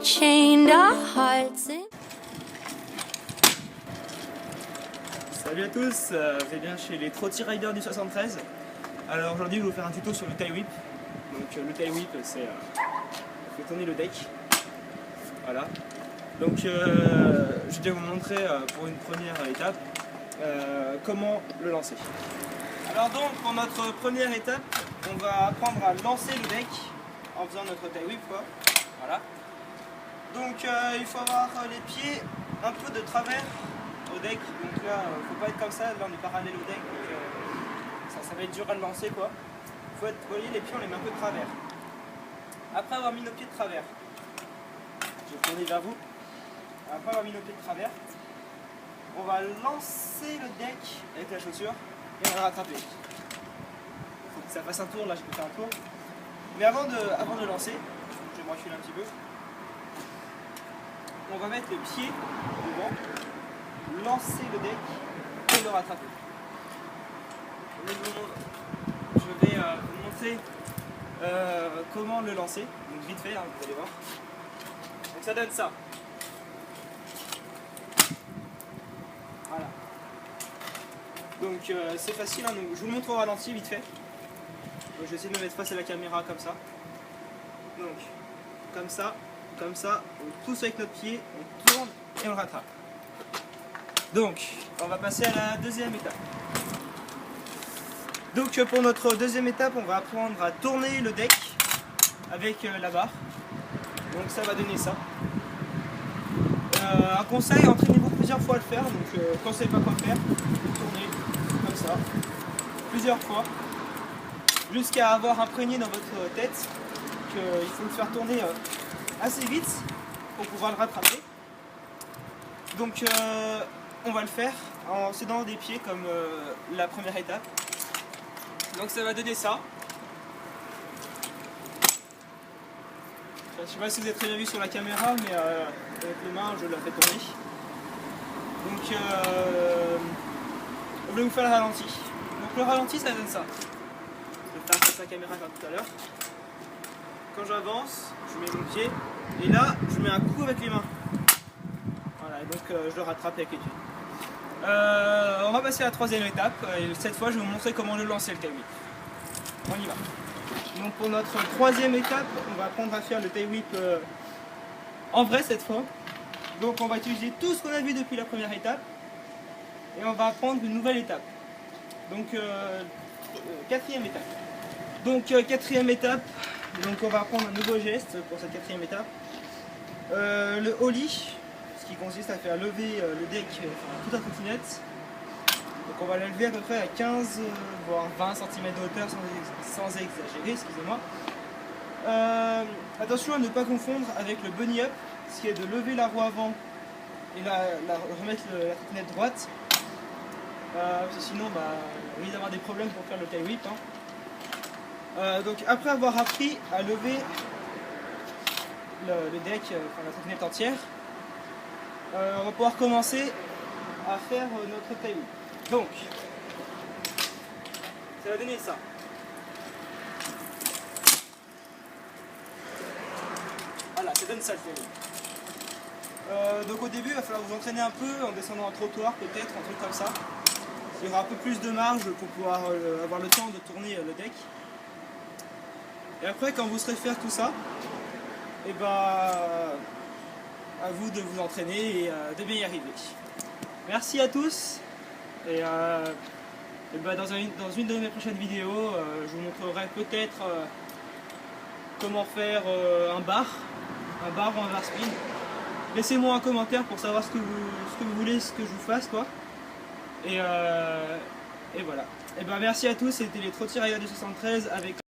chained our hearts in. Salut à tous, vous êtes bien chez les Trotty Riders du 73. Alors aujourd'hui je vais vous faire un tuto sur le tail whip. Donc le tail whip c'est on fait tourner le deck. Voilà. Donc je vais vous montrer pour une première étape comment le lancer. Alors donc pour notre première étape, on va apprendre à lancer le deck en faisant notre tail whip quoi. Voilà. Donc il faut avoir les pieds un peu de travers au deck, donc là faut pas être comme ça, là on est parallèle au deck, donc ça va être dur à le lancer quoi. Faut être, vous voyez les pieds on les met un peu de travers. Après avoir mis nos pieds de travers, je vais tourner vers vous. Après avoir mis nos pieds de travers, on va lancer le deck avec la chaussure et on va le rattraper. Faut que ça fasse un tour, là je peux faire un tour. Mais avant de lancer, je vais me reculer un petit peu. On va mettre le pied devant, lancer le deck et le rattraper. Je vais vous montrer comment le lancer, donc vite fait, hein, vous allez voir. Donc ça donne ça. Voilà. Donc c'est facile, hein, donc, je vous le montre au ralenti vite fait. Donc, je vais essayer de me mettre face à la caméra comme ça. Donc comme ça, on pousse avec notre pied, on tourne et on rattrape. Donc, on va passer à la deuxième étape. Donc pour notre deuxième étape, on va apprendre à tourner le deck avec la barre. Donc ça va donner ça. Un conseil, entraînez-vous plusieurs fois à le faire. Donc quand vous ne savez pas quoi faire, vous tournez comme ça, plusieurs fois, jusqu'à avoir imprégné dans votre tête qu'il faut le faire tourner assez vite pour pouvoir le rattraper. Donc on va le faire en s'aidant des pieds comme la première étape. Donc ça va donner ça. Je ne sais pas si vous avez très bien vu sur la caméra, mais avec les mains je la fais tourner. Donc je vais vous faire le ralenti. Donc le ralenti ça donne ça. Je vais faire face à la caméra comme tout à l'heure. Quand j'avance, je mets mon pied et là je mets un coup avec les mains. Voilà, et donc je le rattrape avec les pieds. On va passer à la troisième étape et cette fois je vais vous montrer comment le lancer le tail whip. On y va. Donc pour notre troisième étape, on va apprendre à faire le tail whip en vrai cette fois. Donc on va utiliser tout ce qu'on a vu depuis la première étape et on va apprendre une nouvelle étape. Donc quatrième étape. Donc quatrième étape, donc on va apprendre un nouveau geste pour cette quatrième étape. Le ollie, ce qui consiste à faire lever le deck tout à trottinette. Donc on va la lever à peu près à 15 voire 20 cm de hauteur sans exagérer, excusez-moi. Attention à ne pas confondre avec le bunny up, ce qui est de lever la roue avant et remettre la trottinette droite. Parce que sinon on risque d'avoir des problèmes pour faire le tail whip. Hein. Donc après avoir appris à lever le deck, la trottinette entière, on va pouvoir commencer à faire notre tail whip. Donc, ça va donner ça. Voilà, ça donne ça le tail whip. Donc au début, il va falloir vous entraîner un peu en descendant un trottoir peut-être, un truc comme ça. Il y aura un peu plus de marge pour pouvoir avoir le temps de tourner le deck. Et après, quand vous saurez faire tout ça, et à vous de vous entraîner et de bien y arriver. Merci à tous et dans une de mes prochaines vidéos, je vous montrerai peut-être comment faire un bar ou un bar spin. Laissez-moi un commentaire pour savoir ce que vous voulez que je vous fasse quoi. Et voilà. Merci à tous, c'était les Trotty Riders du 73 avec